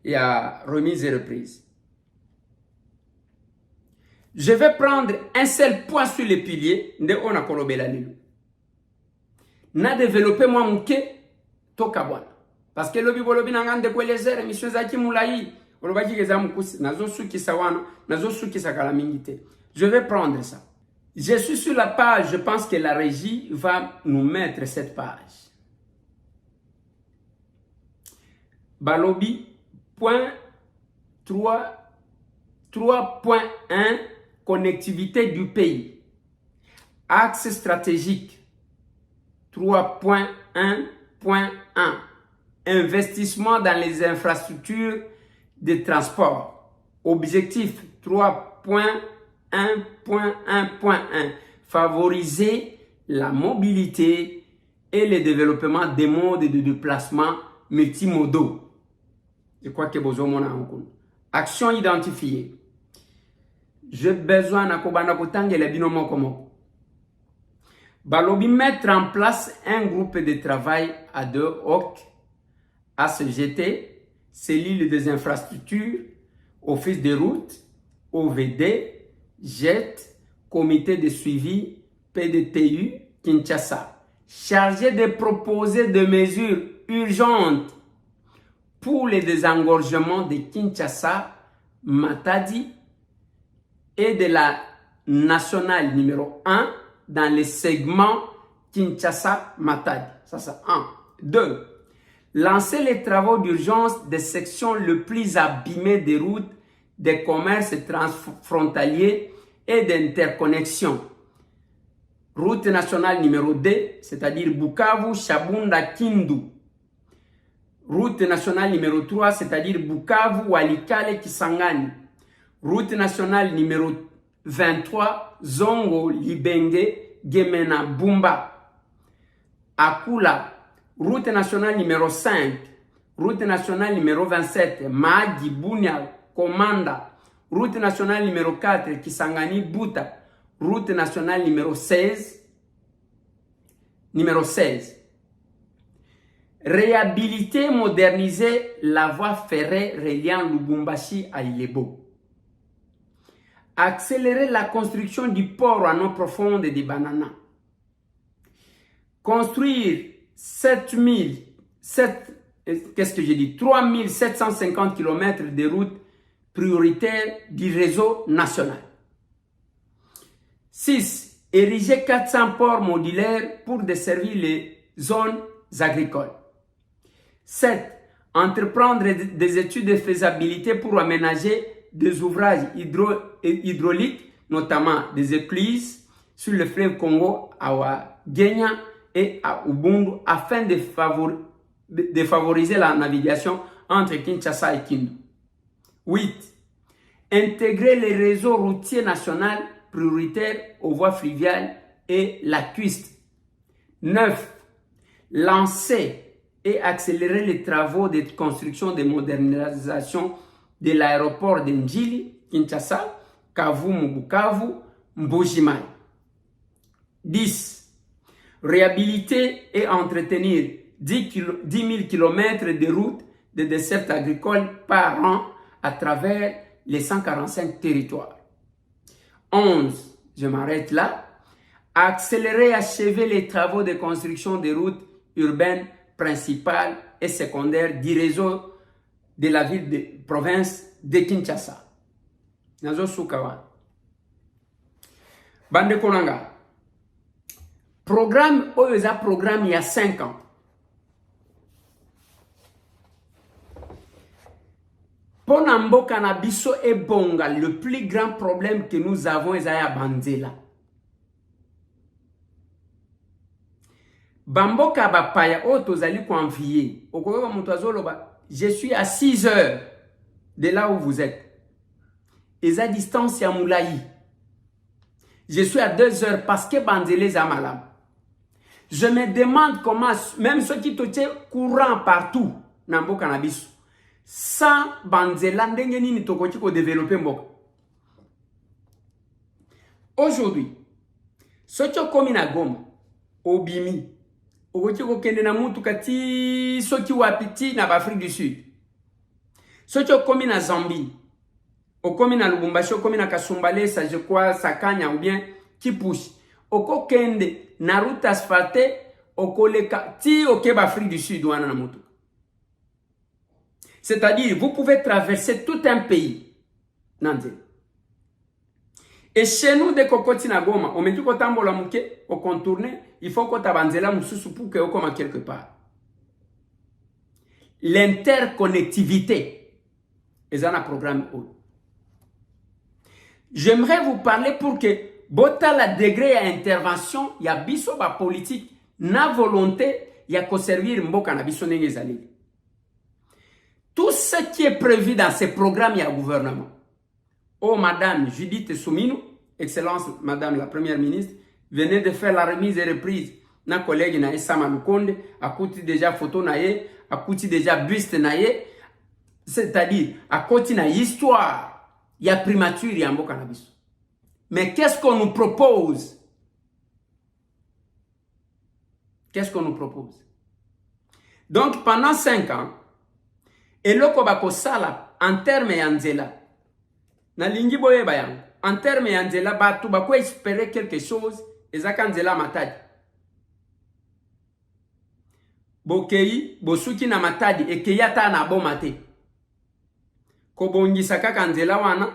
Speaker 3: Il y a remise et reprise. Je vais prendre un seul point sur les piliers de on a kolobela nilu. Na développé moi mouké tokabwana. Parce que lobi bolobi nangande kwelezere émission zaki moulayi. Olobaki keza mukusi nazo suki sawana, nazo suki sakala mingite. Je vais prendre ça. Je suis sur la page, je pense que la régie va nous mettre cette page. Balobi point 3.1 connectivité du pays. Axe stratégique 3.1.1 investissement dans les infrastructures de transport. Objectif 3.1.1.1 favoriser la mobilité et le développement des modes de déplacement multimodaux. Je crois que vous avez action identifiée. J'ai besoin de les binomo comme Balobi mettre en place un groupe de travail à deux hoc, ACGT, cellule des infrastructures, office de route, OVD, JET, comité de suivi, PDTU, Kinshasa, chargé de proposer des mesures urgentes pour le désengorgement de Kinshasa, Matadi et de la nationale numéro 1 dans les segments Kinshasa-Matadi. Ça, c'est 1. 2. Lancer les travaux d'urgence des sections les plus abîmées des routes, des commerces transfrontaliers et d'interconnexion. Route nationale numéro 2, c'est-à-dire Bukavu, Shabunda, Kindu. Route nationale numéro 3, c'est-à-dire Bukavu, Walikale, Kisangani. Route nationale numéro 23, Zongo, Libenge, Gemena, Bumba. Akula. Route nationale numéro 5. Route nationale numéro 27, Magi, Bunyal, Komanda. Route nationale numéro 4, Kisangani, Buta. Route nationale numéro 16. Réhabiliter, moderniser la voie ferrée reliant Lubumbashi à Ilebo. Accélérer la construction du port en eau profonde des Bananas. Construire 3750 km de routes prioritaires du réseau national. 6. Ériger 400 ports modulaires pour desservir les zones agricoles. 7. Entreprendre des études de faisabilité pour aménager des ouvrages hydrauliques, notamment des écluses sur le fleuve Congo à Guénia et à Ubundu, afin de favoriser la navigation entre Kinshasa et Kindu. 8. Intégrer les réseaux routiers nationaux prioritaires aux voies fluviales et la cuiste. 9. Lancer et accélérer les travaux de construction de modernisation de l'aéroport de Njili, Kinshasa, Kavumu, Bukavu, Mbujimai. 10. Réhabiliter et entretenir 10 000 km de routes de desserte agricole par an à travers les 145 territoires. 11, je m'arrête là, accélérer et achever les travaux de construction des routes urbaines principales et secondaires du réseau de la ville de province de Kinshasa. Nazo Sukawa. Bande Konanga. Programme, OESA programme il y a 5 ans. Ponambo Kanabiso et Bonga, le plus grand problème que nous avons est à Banzela. Bamboka Bapaya, Otozali Kwanfiye, Okoyoba Mutazoloba, je suis à 6 heures de là où vous êtes. Et à distance, c'est à Moulaï. Je suis à 2 heures parce que Banzele Zamalam. Je me demande comment, même ceux qui touchent courant partout, Nambo Cannabis, sans Banzela, Ndengeni Tokoti ko développer Mboka. Aujourd'hui, ceux qui ont commis na Goma, Obimi, Ogoki ko kende na mutu kati, ceux qui ont apiti na Afrique du Sud, ceux qui ont commis na Zambie, au commis na Lubumbashi, au commis na Kasumbale, ça je crois, Sakanya ou bien Kipushi, au kende na route asphaltée, au koleka ti au Keba Afrique du Sud wana na mutu. C'est-à-dire, vous pouvez traverser tout un pays. Nandé. Et chez nous, dès qu'on continue à Goma, on met du côté en Bolamouké, on contourne, il faut qu'on t'abanzela moussou pour que on commence quelque part. L'interconnectivité est un programme haut. J'aimerais vous parler pour que, bota la degré à intervention, il y a biso ba politique, na volonté, il y a qu'au servir mboka na biso n'engezali. Tout ce qui est prévu dans ces programmes, il y a un gouvernement. Oh, Madame Judith Soumino, Excellence Madame la Première ministre, venez de faire la remise et reprise. Na collègue na Sama Lukonde, a coûté déjà photo naye, a coûté déjà buste naye. C'est-à-dire, à côté na histoire, il y a primature, il y a un beau cannabis. Mais qu'est-ce qu'on nous propose? Qu'est-ce qu'on nous propose? Donc, pendant 5 ans, et le kobako sala en termes yanzela na lingi boye bayang en termes yanzela batu bako espérer quelque chose ezaka nzela matadi bokei bosuki na matadi ekeyata na bomate kobongisa kaka nzela wana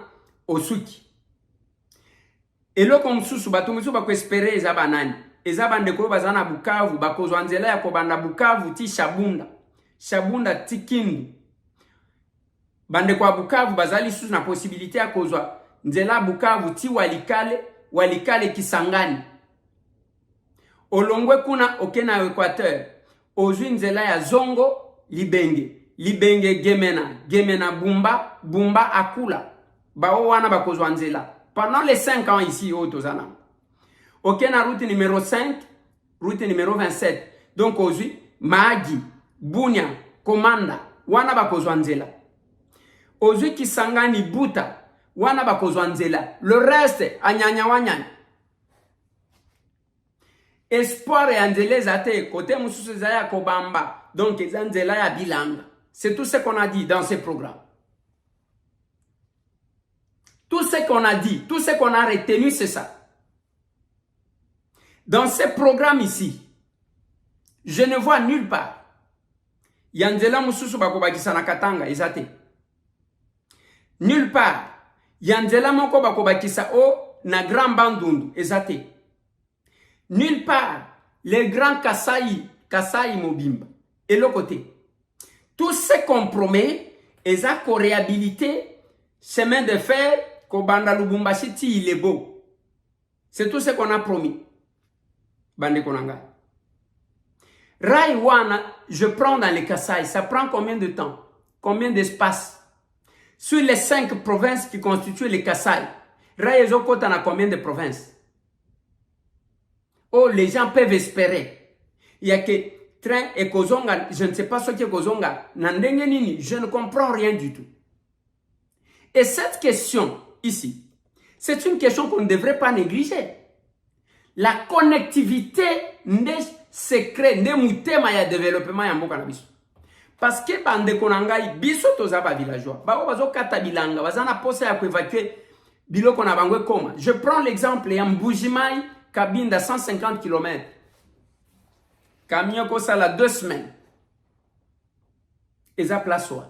Speaker 3: osuki eloko mususu batu mususu bako espérer ezaba nani ezaba ndeko bazana Bukavu bakozwa nzela ya kobanda Bukavu ti Shabunda ti Kindu. Bande kwa Bukavu bazali sous na possibilité à kozwa nzela Bukavu ti Walikale Kisangani. Olongwe kuna okena Equateur. Ozwi nzela ya Zongo Libenge Gemena Bumba Akula. Bao wana bakozwa nzela. Pendant les 5 ans ici au Tozana. Okena route numéro 5, route numéro 27. Donc ozwi Maagi, Bunia, Komanda, wana bakozwa nzela. Ozwi Kisangani Buta, wana bakozwa nzela. Le reste, anyanya wanyanya. Espoir et nzela zate, kote mususu zaya kobamba. Donc, nzela ya bilanga. C'est tout ce qu'on a dit dans ces programmes. Tout ce qu'on a dit, tout ce qu'on a retenu, c'est ça. Dans ces programmes ici, je ne vois nulle part. Yanzela mususu bakobakisa na Katanga, ezate. Nulle part. Yanzela moko bakobakisa o na Grand Bandundu, ezate. Nulle part. Les grands Kasai Mobimba. Et l'autre côté. Tout ce qu'on promet, eza ko réhabilité, chemin de fer, Kobanda Lubumbashi ti il est beau. C'est tout ce qu'on a promis. Bande Konanga. Raiwana, je prends dans les Kasai, ça prend combien de temps? Combien d'espace? Sur les 5 provinces qui constituent les Kasai, Raïzoko t'en a combien de provinces? Oh, les gens peuvent espérer. Il y a que train et Kozonga, je ne sais pas ce qu'est Kozonga, Nandengenini, je ne comprends rien du tout. Et cette question ici, c'est une question qu'on ne devrait pas négliger. La connectivité n'est secret nde mutema ya développement ya mboka na biso. Parce que bande konangai biso toza ba villageois. Ba bazo kata bilanga bazana posa ya évacuer biloko na bango koma. Je prends l'exemple ya Mbujimai Kabinda 150 km. Camion ko sala 2 semaines. Eza place wa.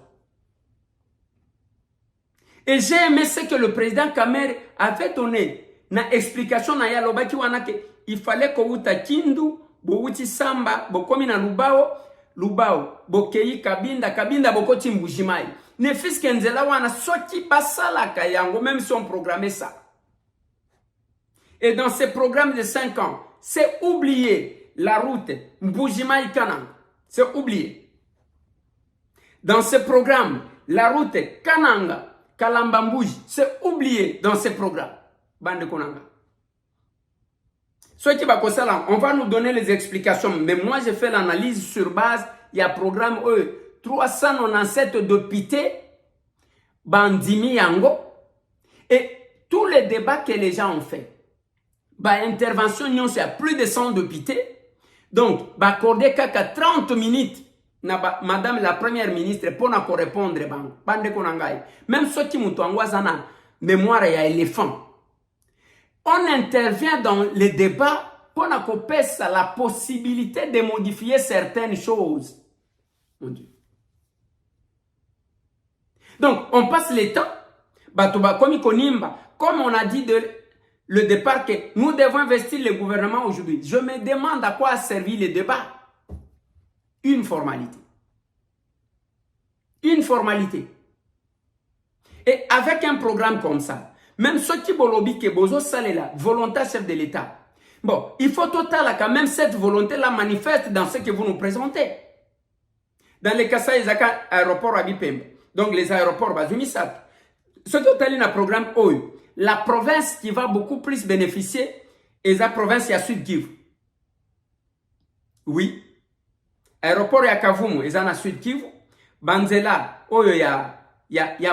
Speaker 3: Et j'ai aimé ce que le président Kamer avait donné na explication na ya lobaki wana ke il fallait ko uta Kindu, bo uti Samba, bo komi na Lubao, bo kei Kabinda bo koti Mbujimai. Ne fils kenzela wana soki basala kayango même si on programmait ça. Et dans ces programmes de 5 ans, c'est oublié la route Mbujimai Kanang. C'est oublié. Dans ce programme, la route Kananga Kalambambuji, c'est oublié dans ces programmes. Bande Konanga. Ceux qui va on va nous donner les explications. Mais moi, j'ai fait l'analyse sur base. Il y a programme 397 de Pité, Bandimi Yango. Et tous les débats que les gens ont fait. Intervention, il y a plus de 100 de Pité. Donc, accorder qu'à 30 minutes. Madame la première ministre pour nous répondre bande konangai même ceux qui mutangwazana mémoire ya éléphant on intervient dans les débats pour nous pesa la possibilité de modifier certaines choses. Mon Dieu. Donc on passe le temps comme on a dit le départ que nous devons investir le gouvernement aujourd'hui. Je me demande à quoi a servi le débat. Une formalité. Une formalité. Et avec un programme comme ça, même ceux qui bolobi que bozo salela, volontaire chef de l'État. Bon, il faut total quand même cette volonté-là manifeste dans ce que vous nous présentez. Dans les cas ça, Isaka aéroport à Bipembe. Donc les aéroports Bazumisat. Ce qui est un programme OU. La province qui va beaucoup plus bénéficier est la province à Sud Kivu. Oui. Aéroport ya Kavumu ezana Sud Kivu, Banzela oyo ya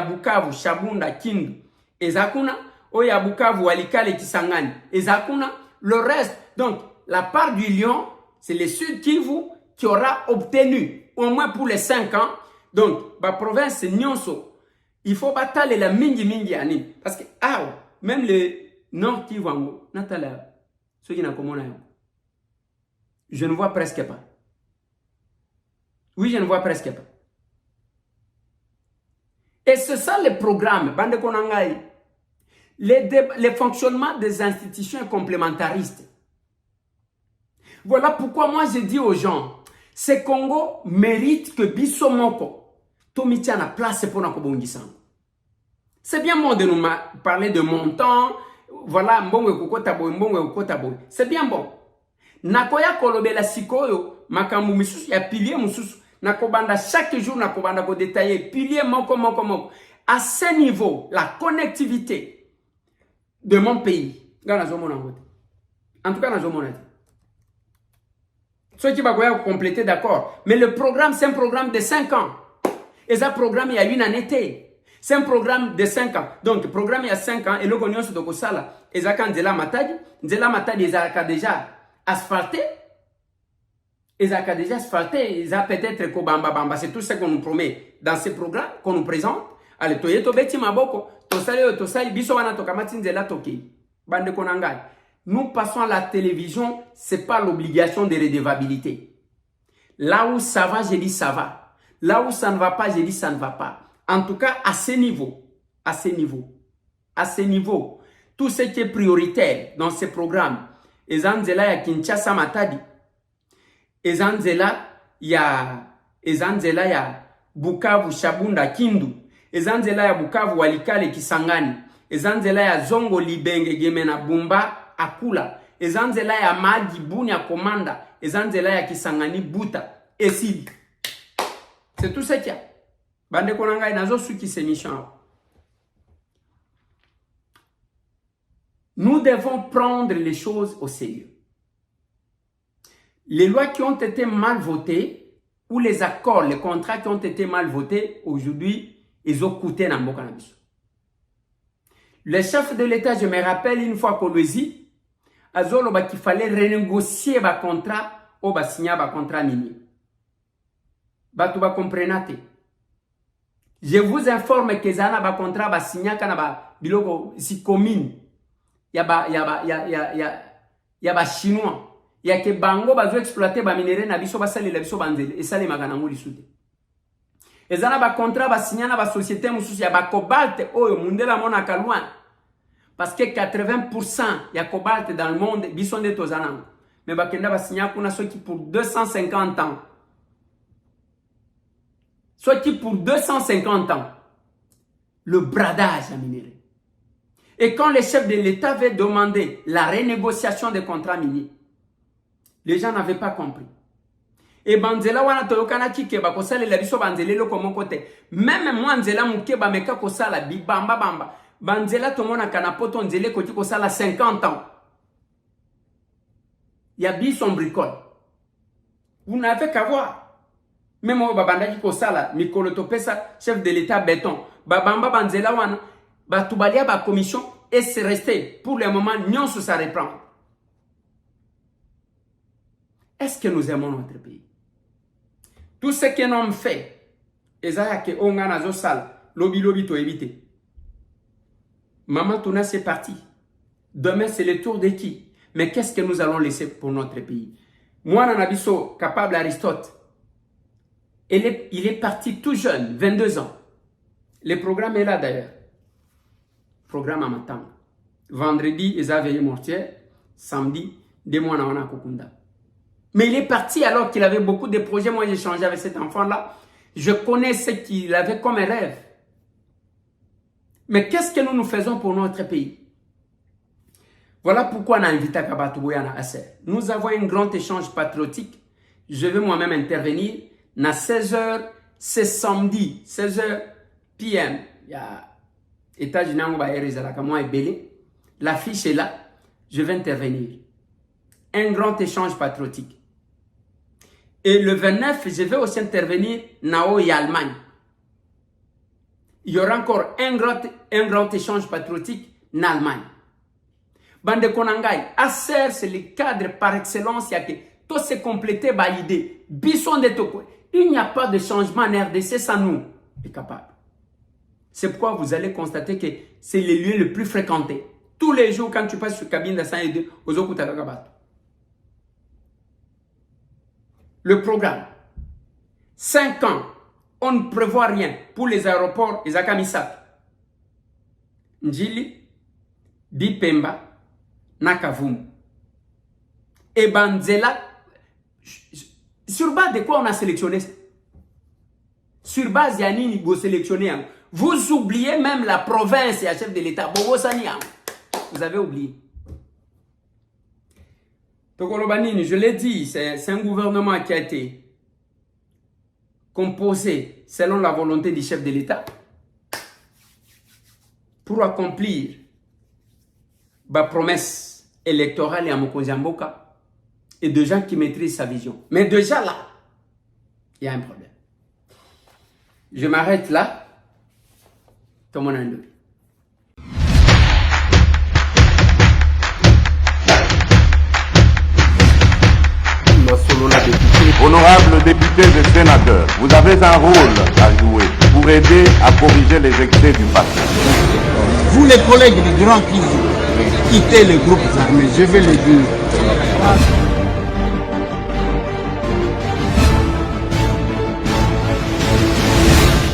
Speaker 3: Bukavu, Shabunda, Kindu ezakuna, oyo ya Bukavu, Walikale, Kisangani ezakuna, le reste. Donc la part du Lion, c'est le Sud Kivu qui aura obtenu au moins pour les 5 ans. Donc la province Nyonso, il faut batailler la mingi ani parce que même le Nord Kivu Natala ceux qui n'a comment je ne vois presque pas. Oui, je ne vois presque pas. Et c'est ça le programme, Bande Konangai. Les fonctionnements des institutions complémentaristes. Voilà pourquoi moi je dis aux gens, ce Congo mérite que Bissomoko, Tomitia na place pour Nakobongisan. C'est bien bon de nous parler de montant, voilà, mbongo kokotabo, mbongo kokotabo. C'est bien bon. Nakoya kolobela sikoyo, makambu misusu ya pilier mususu. Nakobanda chaque jour nakobanda ko détailler pilier moko. À ce niveau, la connectivité de mon pays. En tout cas, dans le ceux qui vont compléter, d'accord. Mais le programme, c'est un programme de 5 ans. Et ce programme, il y a une année. C'est un programme de 5 ans. Donc, le programme, il y a 5 ans. Et le Gognon, c'est de Kosala. Et ça, quand Nzela Matadi, ils ont déjà asphalté. Ils ont déjà asphalté. Ils ont peut-être Kobamba. C'est tout ce qu'on nous promet dans ces programmes qu'on nous présente. Allez, Toyeto Beti Maboko. Tosali, Bissowana Tokamati Nzela Toki. Bande Konangai. Nous passons à la télévision, ce n'est pas l'obligation de redevabilité. Là où ça va, je dis ça va. Là où ça ne va pas, je dis ça ne va pas. En tout cas, à ce niveau, tout ce qui est prioritaire dans ces programmes, Ezanzela ya Kinshasa Matadi, Ezanzela ya Bukavu Shabunda Kindu, Ezanzela ya Bukavu Walikale Kisangani, Ezanzela ya Zongo Libenge Gemena Bumba Akula, Ezanzela ya Madi Bunia Komanda, Ezanzela ya Kisangani Buta, Esili. C'est tout ce qu'il y a. Bande Konanga nazo suki ces missions. Nous devons prendre les choses au sérieux. Les lois qui ont été mal votées, ou les accords, les contrats qui ont été mal votés, aujourd'hui, ils ont coûté dans le cannabis. Le chef de l'État, je me rappelle une fois qu'on le dit, qu'il fallait renégocier le contrat o ba signa ba contrat minier. Batu ba comprenate. Je vous informe que zana ba contrat ba signa kana ba biloko si commune. Ya ba chinois. Ya ke bango ba zo exploiter ba minerai na biso ba sali la biso banzele et sali magana ngoli sute. Ezana ba contrat ba signa na ba société mususu ya ba cobalt oyo mundela mona kalwan. Parce que 80% ya cobalt dans le monde biso nde tozana. Mais ba kenda ba signa kuna soki pour 250 ans. Soit qui pour 250 ans, le bradage à minerai. Et quand les chefs de l'État avaient demandé la renégociation des contrats miniers, les gens n'avaient pas compris. Et Banzela wana toyokana kike ba kosala la biso banzele lo komo côté. Même moi nzela muke ba meka kosala bibamba bamba. Banzela tomona kana poto nzele koti kosala 50 ans. Ya biso bricole. Vous n'avez qu'à voir. Même au babanda qui kosala Mikolo Topesa chef de l'État béton babamba banzela wana batubalia ba commission et c'est resté pour le moment non sous ça reprend. Est-ce que nous aimons notre pays? Tout ce que nous fait ezaya ke onga nazo sal lobi lobi to éviter. Maman Tona c'est parti. Demain c'est le tour de qui? Mais qu'est-ce que nous allons laisser pour notre pays? Moi nanabiso capable Aristote. Il est parti tout jeune, 22 ans. Le programme est là d'ailleurs. Programme à matin. Vendredi, ils avaient veillé mortière. Samedi, des mois à Kokunda. Mais il est parti alors qu'il avait beaucoup de projets. Moi, j'ai échangé avec cet enfant-là. Je connais ce qu'il avait comme un rêve. Mais qu'est-ce que nous faisons pour notre pays? Voilà pourquoi on a invité Kabatouyana à Asser. Nous avons un grand échange patriotique. Je vais moi-même intervenir. Na 16h, c'est samedi, 16h PM. Il y a États-Unis, l'affiche est là. Je vais intervenir. Un grand échange patriotique. Et le 29, je vais aussi intervenir Nao et Allemagne. Il y aura encore un grand échange patriotique en Allemagne. Bande Konangai, Asser, c'est le cadre par excellence. Il y a que tout se complété par l'idée. Bisson de Toko. Il n'y a pas de changement en RDC sans nous. Est capable. C'est pourquoi vous allez constater que c'est le lieu le plus fréquenté. Tous les jours, quand tu passes sur cabine d'Assaïd, aux Okutagabat. Le programme. 5 ans. On ne prévoit rien pour les aéroports et Zakamisat. Njili, Bipemba, Nakavum. Et Banzela. Sur base de quoi on a sélectionné? Sur base Yanini, vous sélectionnez. Vous oubliez même la province et la chef de l'État. Vous avez oublié. Tokolobanini, je l'ai dit, c'est un gouvernement qui a été composé selon la volonté du chef de l'État pour accomplir la promesse électorale à Mokonziamboka. Et de gens qui maîtrisent sa vision. Mais déjà là, il y a un problème. Je m'arrête là. Tout le monde
Speaker 1: Honorables députés et sénateurs, vous avez un rôle à jouer pour aider à corriger les excès du passé.
Speaker 2: Vous les collègues du Grand Kivu, quittez les groupes armés, je vais le dire.